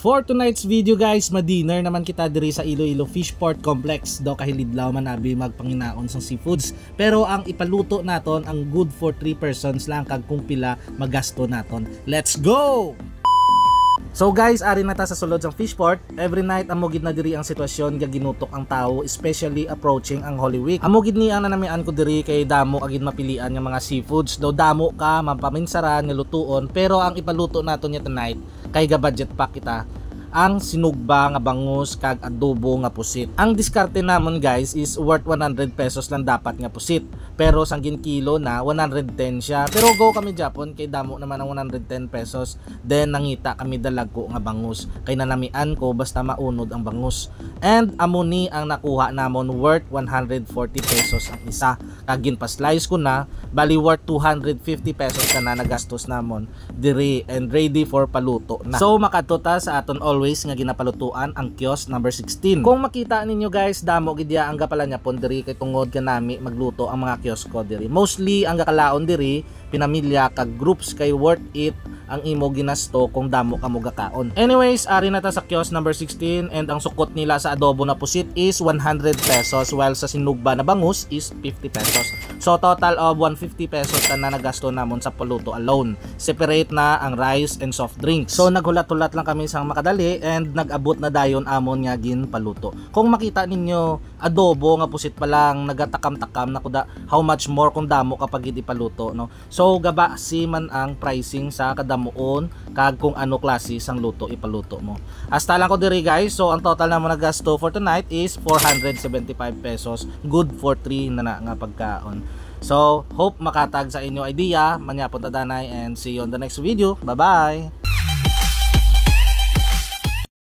For tonight's video guys, ma-dinner naman kita diri sa Iloilo Fishport Complex. Do kahilidlaw man abi magpanginaon sa seafoods. Pero ang ipaluto naton ang good for 3 persons lang kag kung pila magasto naton. Let's go! So guys, ari na ta sa sulod sang Fishport. Every night amogid na diri ang sitwasyon nga ginutok ang tao, especially approaching ang Holy Week. Amogid ni ang nanamian ko diri kay damo agid mapilian nga mga seafoods. Daw damo ka mapaminsaran nga lutuon, pero ang ipaluto naton nya tonight kay ga budget pa kita ang sinugba nga bangus kag adobo nga pusit. Ang diskarte namon guys is worth 100 pesos lang dapat nga pusit. Pero sanggin kilo na 110 siya. Pero go kami Japon kay damo naman ang 110 pesos. Then nangita kami dalago nga bangus. Kay nanamian ko basta maunod ang bangus. And amuni ang nakuha namon worth 140 pesos ang isa. Kag ginpa-slice ko na bali worth 250 pesos na nagastos namon diri and ready for paluto na. So makatuta sa aton always nga ginapalutuan ang kiosk number 16. Kung makita ninyo guys, damo gidya ang gapala niya pon diri kay tungod kanami magluto ang mga kiosk ko diri. Mostly ang gakalaon diri pinamilya kag groups kay worth it ang imo ginasto kung damo ka mo gakaon. Anyways, ari na ta sa kiosk number 16 and ang sukot nila sa adobo na pusit is 100 pesos while sa sinugba na bangus is 50 pesos. So total of 150 pesos na nagasto namon sa paluto alone. Separate na ang rice and soft drinks. So naghulat-hulat lang kami sang makadali and nag-abot na dayon amon nga gin paluto. Kung makita ninyo, adobo nga pusit pa lang nagatakam-takam na kuda how much more kung damo kapag gid ipaluto, no. So gaba si man ang pricing sa kadamuon kag kung ano klase sang luto ipaluto mo. Hasta lang ko diri guys. So ang total na mo nagasto for tonight is 475 pesos. Good for 3 na nga pagkaon. So hope makatag sa inyo idea. Manyapon tadanay and see you on the next video. Bye bye.